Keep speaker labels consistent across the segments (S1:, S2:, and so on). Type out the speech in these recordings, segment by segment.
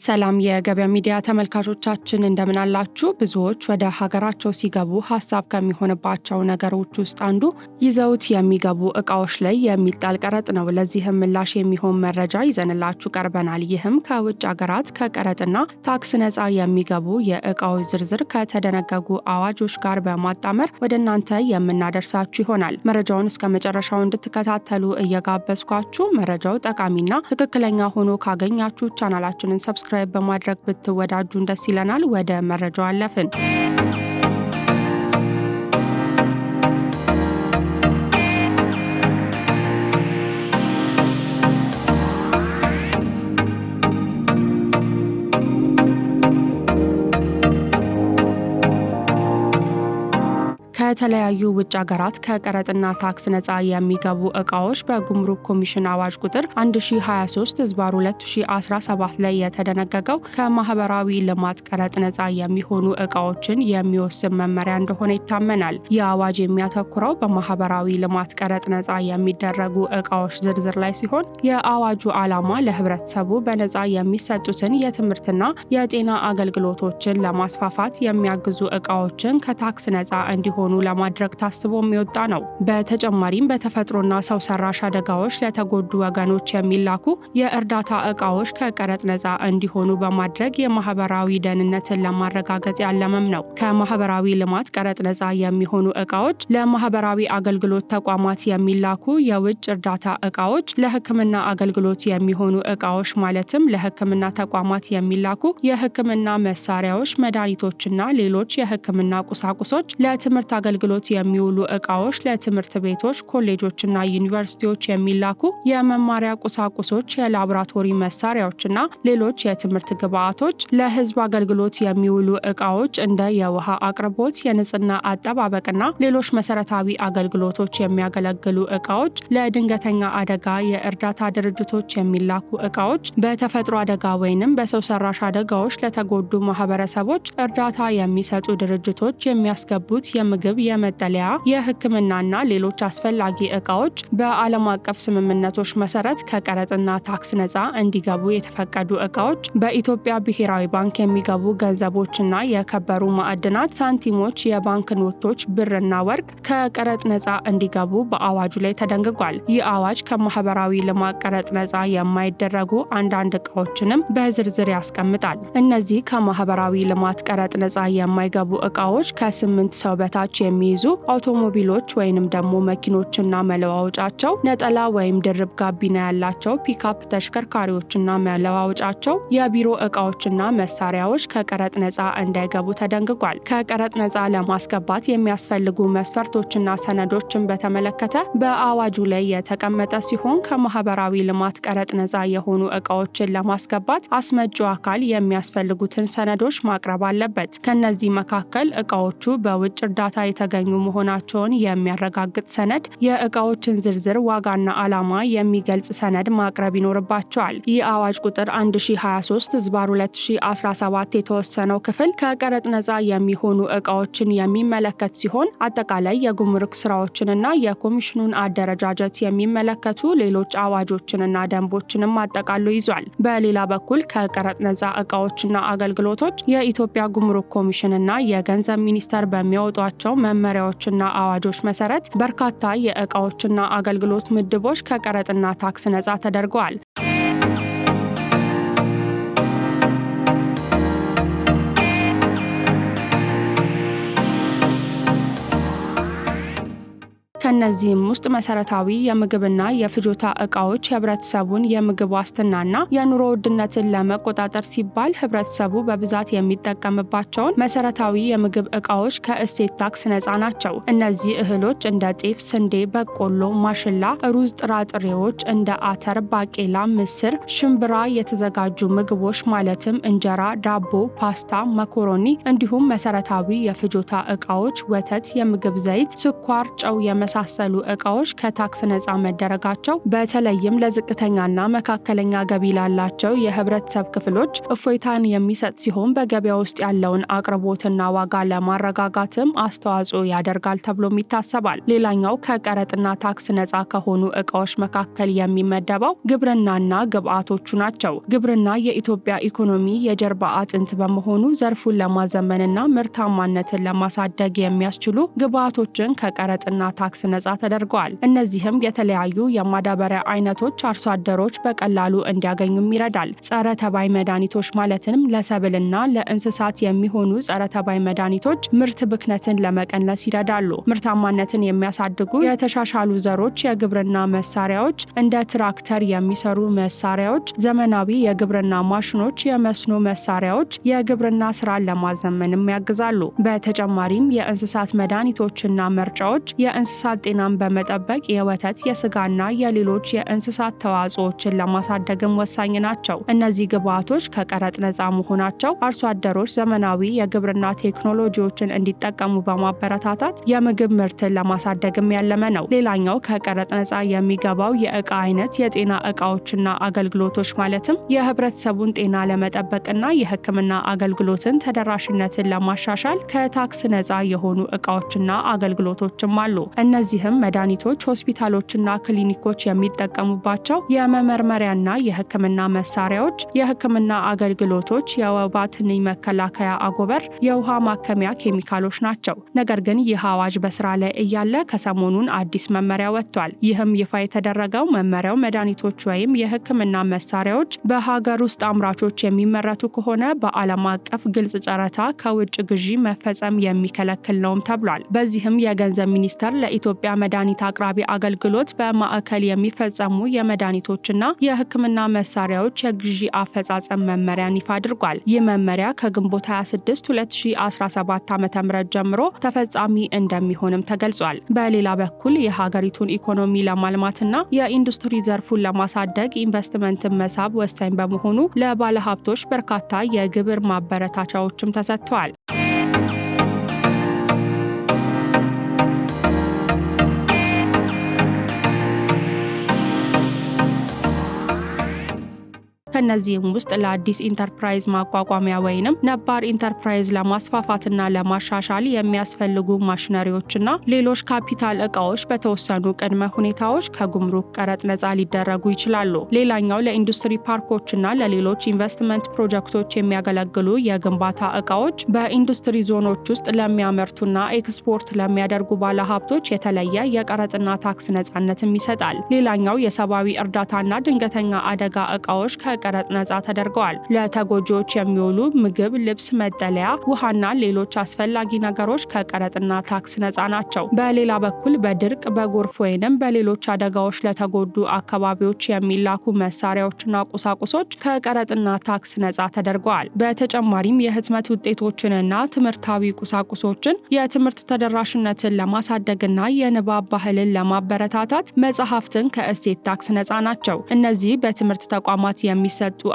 S1: ሰላም የገበያ ሚዲያ ተመልካቾቻችን እንደምን አላችሁ? ብዙዎች ወደ ሀገራቸው ሲገቡ ሀሳብ ከሚሆንባቸው ነገሮች ውስጥ አንዱ ይዘውት የሚገቡ እቃዎች ላይ የሚጣል ቀረጥ ነው። ለዚህም ምላሽ የሚሆን መረጃ ይዘንላችሁ ቀርበናል። ይህም ከውጭ ሀገራት ከቀረጥና ታክስ ነፃ የሚገቡ የእቃዎች ዝርዝር ከተደነገጉ አዋጆች ጋር በማጣመር ወደ እናንተ የምናደርሳችሁ ይሆናል። መረጃውን እስከ መጨረሻው እንድትከታተሉ እየጋበዝኳችሁ መረጃው ጠቃሚና ትክክለኛ ሆኖ ካገኛችሁ ቻናላችንን ሰብስክራይብ በማድረግ ብትወዳጁን ደስ ይለናል። ወደ መረጃው አለፍን። ከተለያዩ ውጭ ሀገራት ከቀረጥና ታክስ ነፃ የሚገቡ እቃዎች በጉምሩክ ኮሚሽን አዋጅ ቁጥር 1023/2017 ላይ የተደነገገው ከማህበራዊ ልማት ቀረጥ ነፃ የሚሆኑ እቃዎችን የሚወስን መመሪያ እንደሆነ ይታመናል። ይህ አዋጅ የሚያተኩረው በማህበራዊ ልማት ቀረጥ ነፃ የሚደረጉ እቃዎች ዝርዝር ላይ ሲሆን የአዋጁ ዓላማ ለህብረተሰቡ በነፃ የሚሰጡትን የትምህርትና የጤና አገልግሎቶችን ለማስፋፋት የሚያግዙ እቃዎችን ከታክስ ነፃ እንዲሆኑ ለማድረግ ታስቦ የሚወጣ ነው። በተጨማሪም በተፈጥሮና ሰው ሰራሽ አደጋዎች ለተጎዱ ወገኖች የሚላኩ የእርዳታ እቃዎች ከቀረጥ ነፃ እንዲሆኑ በማድረግ የማህበራዊ ደህንነትን ለማረጋገጥ ያለመም ነው። ከማህበራዊ ልማት ቀረጥ ነፃ የሚሆኑ እቃዎች ለማህበራዊ አገልግሎት ተቋማት የሚላኩ የውጭ እርዳታ እቃዎች፣ ለሕክምና አገልግሎት የሚሆኑ እቃዎች ማለትም ለሕክምና ተቋማት የሚላኩ የሕክምና መሳሪያዎች፣ መድኃኒቶችና ሌሎች የሕክምና ቁሳቁሶች፣ ለትምህርት አገልግሎት የሚውሉ እቃዎች፣ ለትምህርት ቤቶች፣ ኮሌጆችና ዩኒቨርሲቲዎች የሚላኩ የመማሪያ ቁሳቁሶች፣ የላቦራቶሪ መሳሪያዎችና ሌሎች የትምህርት ግብዓቶች፣ ለህዝብ አገልግሎት የሚውሉ እቃዎች እንደ የውሃ አቅርቦት፣ የንጽህና አጠባበቅና ሌሎች መሰረታዊ አገልግሎቶች የሚያገለግሉ እቃዎች፣ ለድንገተኛ አደጋ የእርዳታ ድርጅቶች የሚላኩ እቃዎች፣ በተፈጥሮ አደጋ ወይንም በሰው ሰራሽ አደጋዎች ለተጎዱ ማህበረሰቦች እርዳታ የሚሰጡ ድርጅቶች የሚያስገቡት የምግብ፣ የመጠለያ፣ የሕክምናና ሌሎች አስፈላጊ እቃዎች በዓለም አቀፍ ስምምነቶች መሰረት ከቀረጥና ታክስ ነፃ እንዲገቡ የተፈቀዱ እቃዎች፣ በኢትዮጵያ ብሔራዊ ባንክ የሚገቡ ገንዘቦችና የከበሩ ማዕድናት፣ ሳንቲሞች፣ የባንክ ኖቶች፣ ብርና ወርቅ ከቀረጥ ነፃ እንዲገቡ በአዋጁ ላይ ተደንግጓል። ይህ አዋጅ ከማህበራዊ ልማት ቀረጥ ነፃ የማይደረጉ አንዳንድ እቃዎችንም በዝርዝር ያስቀምጣል። እነዚህ ከማህበራዊ ልማት ቀረጥ ነፃ የማይገቡ እቃዎች ከ8 ሰው በታች የሚይዙ አውቶሞቢሎች ወይንም ደግሞ መኪኖችና መለዋወጫቸው፣ ነጠላ ወይም ድርብ ጋቢና ያላቸው ፒካፕ ተሽከርካሪዎችና መለዋወጫቸው፣ የቢሮ እቃዎችና መሳሪያዎች ከቀረጥ ነፃ እንዳይገቡ ተደንግጓል። ከቀረጥ ነፃ ለማስገባት የሚያስፈልጉ መስፈርቶችና ሰነዶችን በተመለከተ በአዋጁ ላይ የተቀመጠ ሲሆን ከማህበራዊ ልማት ቀረጥ ነፃ የሆኑ እቃዎችን ለማስገባት አስመጪው አካል የሚያስፈልጉትን ሰነዶች ማቅረብ አለበት። ከነዚህ መካከል እቃዎቹ በውጭ እርዳታ የተገኙ መሆናቸውን የሚያረጋግጥ ሰነድ፣ የእቃዎችን ዝርዝር ዋጋና ዓላማ የሚገልጽ ሰነድ ማቅረብ ይኖርባቸዋል። ይህ አዋጅ ቁጥር 1023/2017 የተወሰነው ክፍል ከቀረጥ ነፃ የሚሆኑ እቃዎችን የሚመለከት ሲሆን አጠቃላይ የጉምሩክ ስራዎችንና የኮሚሽኑን አደረጃጀት የሚመለከቱ ሌሎች አዋጆችንና ደንቦችንም አጠቃሎ ይዟል። በሌላ በኩል ከቀረጥ ነፃ እቃዎችና አገልግሎቶች የኢትዮጵያ ጉምሩክ ኮሚሽንና የገንዘብ ሚኒስቴር በሚያወጧቸው መመሪያዎችና አዋጆች መሰረት በርካታ የእቃዎችና አገልግሎት ምድቦች ከቀረጥና ታክስ ነፃ ተደርገዋል። ከነዚህም ውስጥ መሰረታዊ የምግብና የፍጆታ እቃዎች ህብረተሰቡን የምግብ ዋስትናና የኑሮ ውድነትን ለመቆጣጠር ሲባል ህብረተሰቡ በብዛት የሚጠቀምባቸውን መሰረታዊ የምግብ እቃዎች ከእሴት ታክስ ነፃ ናቸው። እነዚህ እህሎች እንደ ጤፍ፣ ስንዴ፣ በቆሎ፣ ማሽላ፣ ሩዝ፣ ጥራጥሬዎች እንደ አተር፣ ባቄላ፣ ምስር፣ ሽምብራ፣ የተዘጋጁ ምግቦች ማለትም እንጀራ፣ ዳቦ፣ ፓስታ፣ መኮሮኒ እንዲሁም መሰረታዊ የፍጆታ እቃዎች ወተት፣ የምግብ ዘይት፣ ስኳር፣ ጨው የመሳ የመሳሰሉ ዕቃዎች ከታክስ ነፃ መደረጋቸው በተለይም ለዝቅተኛና መካከለኛ ገቢ ላላቸው የህብረተሰብ ክፍሎች እፎይታን የሚሰጥ ሲሆን በገበያ ውስጥ ያለውን አቅርቦትና ዋጋ ለማረጋጋትም አስተዋጽኦ ያደርጋል ተብሎም ይታሰባል። ሌላኛው ከቀረጥና ታክስ ነፃ ከሆኑ ዕቃዎች መካከል የሚመደበው ግብርናና ግብዓቶቹ ናቸው። ግብርና የኢትዮጵያ ኢኮኖሚ የጀርባ አጥንት በመሆኑ ዘርፉን ለማዘመንና ምርታማነትን ለማሳደግ የሚያስችሉ ግብዓቶችን ከቀረጥና ታክስ ነፃ ተደርገዋል። እነዚህም የተለያዩ የማዳበሪያ አይነቶች አርሶ አደሮች በቀላሉ እንዲያገኙም ይረዳል። ጸረ ተባይ መድኃኒቶች ማለትም ለሰብልና ለእንስሳት የሚሆኑ ጸረ ተባይ መድኃኒቶች ምርት ብክነትን ለመቀነስ ይረዳሉ። ምርታማነትን የሚያሳድጉ የተሻሻሉ ዘሮች፣ የግብርና መሳሪያዎች እንደ ትራክተር የሚሰሩ መሳሪያዎች፣ ዘመናዊ የግብርና ማሽኖች፣ የመስኖ መሳሪያዎች የግብርና ስራን ለማዘመንም ያግዛሉ። በተጨማሪም የእንስሳት መድኃኒቶችና መርጫዎች የእንስሳት ጤናን በመጠበቅ የወተት፣ የስጋና የሌሎች የእንስሳት ተዋጽኦችን ለማሳደግም ወሳኝ ናቸው። እነዚህ ግብዓቶች ከቀረጥ ነፃ መሆናቸው አርሶ አደሮች ዘመናዊ የግብርና ቴክኖሎጂዎችን እንዲጠቀሙ በማበረታታት የምግብ ምርትን ለማሳደግም ያለመ ነው። ሌላኛው ከቀረጥ ነፃ የሚገባው የዕቃ አይነት የጤና ዕቃዎችና አገልግሎቶች ማለትም የህብረተሰቡን ጤና ለመጠበቅና የሕክምና አገልግሎትን ተደራሽነትን ለማሻሻል ከታክስ ነፃ የሆኑ ዕቃዎችና አገልግሎቶችም አሉ። እነዚህም መድኃኒቶች፣ ሆስፒታሎችና ክሊኒኮች የሚጠቀሙባቸው የመመርመሪያና የሕክምና መሳሪያዎች፣ የሕክምና አገልግሎቶች፣ የወባ ትንኝ መከላከያ አጎበር፣ የውሃ ማከሚያ ኬሚካሎች ናቸው። ነገር ግን ይህ አዋጅ በስራ ላይ እያለ ከሰሞኑን አዲስ መመሪያ ወጥቷል። ይህም ይፋ የተደረገው መመሪያው መድኃኒቶች ወይም የሕክምና መሳሪያዎች በሀገር ውስጥ አምራቾች የሚመረቱ ከሆነ በዓለም አቀፍ ግልጽ ጨረታ ከውጭ ግዢ መፈጸም የሚከለክል ነውም ተብሏል። በዚህም የገንዘብ ሚኒስቴር ለኢትዮጵያ መድኃኒት አቅራቢ አገልግሎት በማዕከል የሚፈጸሙ የመድኃኒቶችና የሕክምና መሳሪያዎች የግዢ አፈጻጸም መመሪያን ይፋ አድርጓል። ይህ መመሪያ ከግንቦት 26 2017 ዓ.ም ጀምሮ ተፈጻሚ እንደሚሆንም ተገልጿል። በሌላ በኩል የሀገሪቱን ኢኮኖሚ ለማልማትና የኢንዱስትሪ ዘርፉን ለማሳደግ ኢንቨስትመንትን መሳብ ወሳኝ በመሆኑ ለባለሀብቶች በርካታ የግብር ማበረታቻዎችም ተሰጥተዋል። ከነዚህም ውስጥ ለአዲስ ኢንተርፕራይዝ ማቋቋሚያ ወይንም ነባር ኢንተርፕራይዝ ለማስፋፋትና ለማሻሻል የሚያስፈልጉ ማሽነሪዎችና ሌሎች ካፒታል ዕቃዎች በተወሰኑ ቅድመ ሁኔታዎች ከጉምሩክ ቀረጥ ነፃ ሊደረጉ ይችላሉ። ሌላኛው ለኢንዱስትሪ ፓርኮችና ለሌሎች ኢንቨስትመንት ፕሮጀክቶች የሚያገለግሉ የግንባታ ዕቃዎች በኢንዱስትሪ ዞኖች ውስጥ ለሚያመርቱና ኤክስፖርት ለሚያደርጉ ባለሀብቶች የተለየ የቀረጥና ታክስ ነፃነትም ይሰጣል። ሌላኛው የሰብአዊ እርዳታና ድንገተኛ አደጋ ዕቃዎች ቀረጥ ነፃ ተደርገዋል። ለተጎጂዎች የሚውሉ ምግብ፣ ልብስ፣ መጠለያ፣ ውሃና ሌሎች አስፈላጊ ነገሮች ከቀረጥና ታክስ ነፃ ናቸው። በሌላ በኩል በድርቅ፣ በጎርፍ ወይንም በሌሎች አደጋዎች ለተጎዱ አካባቢዎች የሚላኩ መሳሪያዎችና ቁሳቁሶች ከቀረጥና ታክስ ነፃ ተደርገዋል። በተጨማሪም የህትመት ውጤቶችንና ትምህርታዊ ቁሳቁሶችን የትምህርት ተደራሽነትን ለማሳደግና የንባብ ባህልን ለማበረታታት መጽሐፍትን ከእሴት ታክስ ነፃ ናቸው። እነዚህ በትምህርት ተቋማት የሚሰጡ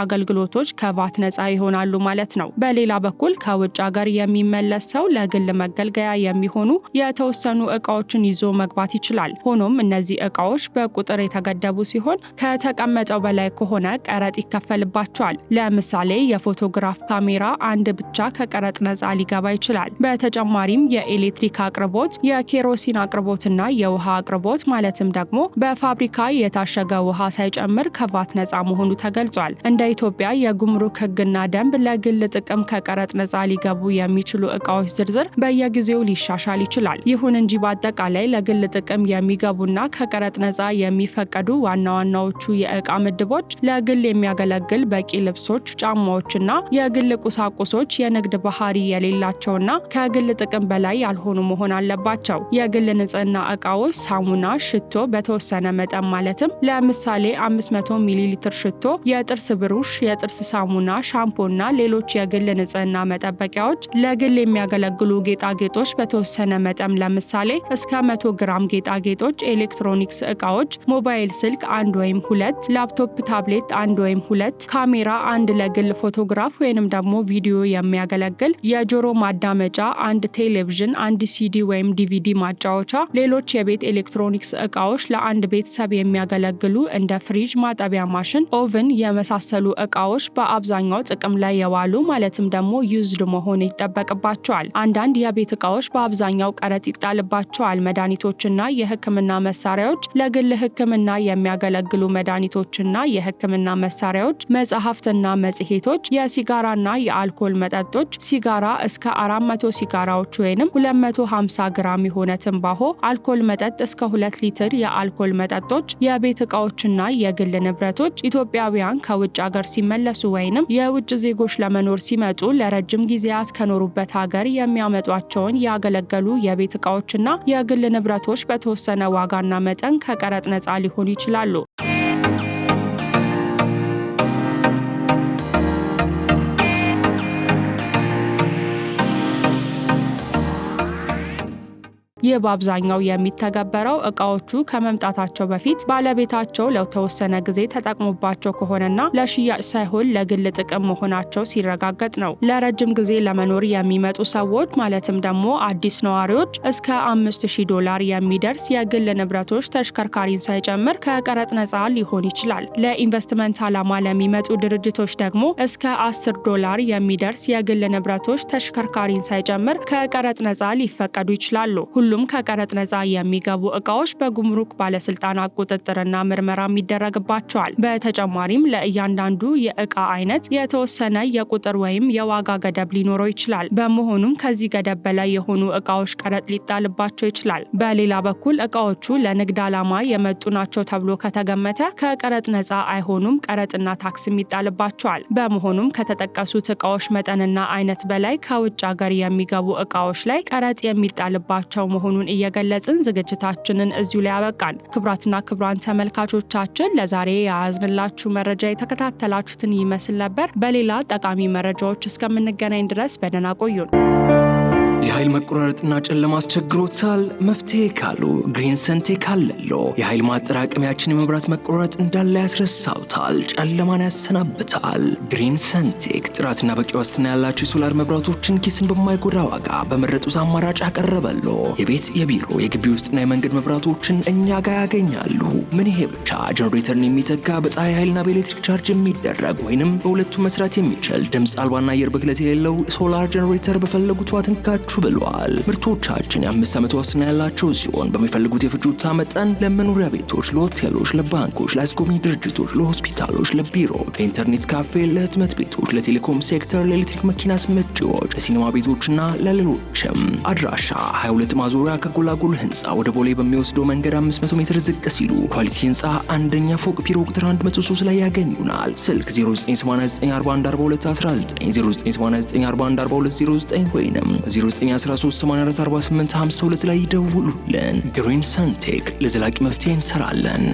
S1: አገልግሎቶች ከቫት ነፃ ይሆናሉ ማለት ነው። በሌላ በኩል ከውጭ ሀገር የሚመለስ ሰው ለግል መገልገያ የሚሆኑ የተወሰኑ ዕቃዎችን ይዞ መግባት ይችላል። ሆኖም እነዚህ ዕቃዎች በቁጥር የተገደቡ ሲሆን ከተቀመጠው በላይ ከሆነ ቀረጥ ይከፈልባቸዋል። ለምሳሌ የፎቶግራፍ ካሜራ አንድ ብቻ ከቀረጥ ነፃ ሊገባ ይችላል። በተጨማሪም የኤሌክትሪክ አቅርቦት፣ የኬሮሲን አቅርቦትና የውሃ አቅርቦት ማለትም ደግሞ በፋብሪካ የታሸገ ውሃ ሳይጨምር ከቫት ነፃ መሆኑ ተገልጿል። እንደ ኢትዮጵያ የጉምሩክ ሕግና ደንብ ለግል ጥቅም ከቀረጥ ነፃ ሊገቡ የሚችሉ ዕቃዎች ዝርዝር በየጊዜው ሊሻሻል ይችላል። ይሁን እንጂ በአጠቃላይ ለግል ጥቅም የሚገቡና ከቀረጥ ነፃ የሚፈቀዱ ዋና ዋናዎቹ የዕቃ ምድቦች ለግል የሚያገለግል በቂ ልብሶች፣ ጫማዎችና የግል ቁሳቁሶች የንግድ ባህሪ የሌላቸውና ከግል ጥቅም በላይ ያልሆኑ መሆን አለባቸው። የግል ንጽህና ዕቃዎች ሳሙና፣ ሽቶ በተወሰነ መጠን ማለትም ለምሳሌ 500 ሚሊ ሊትር ሽቶ የጥርስ ብሩሽ፣ የጥርስ ሳሙና፣ ሻምፖና ሌሎች የግል ንጽህና መጠበቂያዎች፣ ለግል የሚያገለግሉ ጌጣጌጦች በተወሰነ መጠን ለምሳሌ እስከ 100 ግራም ጌጣጌጦች፣ ኤሌክትሮኒክስ ዕቃዎች፣ ሞባይል ስልክ 1 ወይም 2፣ ላፕቶፕ ታብሌት 1 ወይም 2፣ ካሜራ 1 ለግል ፎቶግራፍ ወይንም ደግሞ ቪዲዮ የሚያገለግል፣ የጆሮ ማዳመጫ 1፣ ቴሌቪዥን 1፣ ሲዲ ወይም ዲቪዲ ማጫወቻ፣ ሌሎች የቤት ኤሌክትሮኒክስ ዕቃዎች ለአንድ ቤተሰብ የሚያገለግሉ እንደ ፍሪጅ፣ ማጠቢያ ማሽን፣ ኦቭን የመሳሰሉ ዕቃዎች በአብዛኛው ጥቅም ላይ የዋሉ ማለትም ደግሞ ዩዝድ መሆን ይጠበቅባቸዋል። አንዳንድ የቤት ዕቃዎች በአብዛኛው ቀረጥ ይጣልባቸዋል። መድኃኒቶችና የሕክምና መሳሪያዎች፣ ለግል ሕክምና የሚያገለግሉ መድኃኒቶችና የሕክምና መሳሪያዎች፣ መጽሐፍትና መጽሔቶች፣ የሲጋራና የአልኮል መጠጦች፣ ሲጋራ እስከ 400 ሲጋራዎች ወይንም 250 ግራም የሆነ ትንባሆ፣ አልኮል መጠጥ እስከ 2 ሊትር የአልኮል መጠጦች፣ የቤት ዕቃዎችና የግል ንብረቶች፣ ኢትዮጵያውያን ከውጭ ሀገር ሲመለሱ ወይንም የውጭ ዜጎች ለመኖር ሲመጡ ለረጅም ጊዜያት ከኖሩበት ሀገር የሚያመጧቸውን ያገለገሉ የቤት ዕቃዎችና የግል ንብረቶች በተወሰነ ዋጋና መጠን ከቀረጥ ነፃ ሊሆኑ ይችላሉ። ይህ በአብዛኛው የሚተገበረው ዕቃዎቹ ከመምጣታቸው በፊት ባለቤታቸው ለተወሰነ ጊዜ ተጠቅሞባቸው ከሆነና ለሽያጭ ሳይሆን ለግል ጥቅም መሆናቸው ሲረጋገጥ ነው። ለረጅም ጊዜ ለመኖር የሚመጡ ሰዎች ማለትም ደግሞ አዲስ ነዋሪዎች እስከ $5000 የሚደርስ የግል ንብረቶች ተሽከርካሪን ሳይጨምር ከቀረጥ ነፃ ሊሆን ይችላል። ለኢንቨስትመንት ዓላማ ለሚመጡ ድርጅቶች ደግሞ እስከ $10 የሚደርስ የግል ንብረቶች ተሽከርካሪን ሳይጨምር ከቀረጥ ነፃ ሊፈቀዱ ይችላሉ። ሁሉም ከቀረጥ ነፃ የሚገቡ ዕቃዎች በጉምሩክ ባለስልጣናት ቁጥጥርና ምርመራ ይደረግባቸዋል። በተጨማሪም ለእያንዳንዱ የዕቃ አይነት የተወሰነ የቁጥር ወይም የዋጋ ገደብ ሊኖረው ይችላል። በመሆኑም ከዚህ ገደብ በላይ የሆኑ ዕቃዎች ቀረጥ ሊጣልባቸው ይችላል። በሌላ በኩል ዕቃዎቹ ለንግድ ዓላማ የመጡ ናቸው ተብሎ ከተገመተ ከቀረጥ ነፃ አይሆኑም፣ ቀረጥና ታክስም ይጣልባቸዋል። በመሆኑም ከተጠቀሱት ዕቃዎች መጠንና አይነት በላይ ከውጭ ሀገር የሚገቡ ዕቃዎች ላይ ቀረጥ የሚጣልባቸው መሆኑን እየገለጽን ዝግጅታችንን እዚሁ ላይ ያበቃን። ክቡራትና ክቡራን ተመልካቾቻችን ለዛሬ የያዝንላችሁ መረጃ የተከታተላችሁትን ይመስል ነበር። በሌላ ጠቃሚ መረጃዎች እስከምንገናኝ ድረስ በደህና ቆዩን።
S2: የኃይል መቆራረጥና ጨለማ አስቸግሮታል? መፍትሄ ካሉ ግሪን ሰንቴክ አለሎ። የኃይል ማጠራቀሚያችን የመብራት መቆራረጥ እንዳለ ያስረሳውታል፣ ጨለማን ያሰናብታል። ግሪን ሰንቴክ ጥራትና በቂ ዋስትና ያላቸው የሶላር መብራቶችን ኪስን በማይጎዳ ዋጋ በመረጡት አማራጭ አቀረበሎ። የቤት የቢሮ የግቢ ውስጥና የመንገድ መብራቶችን እኛ ጋር ያገኛሉ። ምን ይሄ ብቻ! ጀነሬተርን የሚተካ በፀሐይ ኃይልና በኤሌክትሪክ ቻርጅ የሚደረግ ወይንም በሁለቱም መስራት የሚችል ድምፅ አልባና አየር ብክለት የሌለው ሶላር ጀነሬተር በፈለጉት ዋትንካችሁ ብለዋል። ምርቶቻችን የ5 ዓመት ዋስትና ያላቸው ሲሆን በሚፈልጉት የፍጆታ መጠን ለመኖሪያ ቤቶች፣ ለሆቴሎች፣ ለባንኮች፣ ለአስጎብኚ ድርጅቶች፣ ለሆስፒታሎች፣ ለቢሮዎች፣ ለኢንተርኔት ካፌ፣ ለህትመት ቤቶች፣ ለቴሌኮም ሴክተር፣ ለኤሌክትሪክ መኪና አስመጪዎች፣ ለሲኒማ ቤቶችና ለሌሎችም። አድራሻ 22 ማዞሪያ ከጎላጎል ህንፃ ወደ ቦሌ በሚወስደው መንገድ 500 ሜትር ዝቅ ሲሉ ኳሊቲ ህንፃ አንደኛ ፎቅ ቢሮ ቁጥር 103 ላይ ያገኙናል። ስልክ 0989414219 0989414209 ወይንም 913844852 ላይ ይደውሉልን። ግሪን ሰንቴክ ለዘላቂ መፍትሄ እንሰራለን።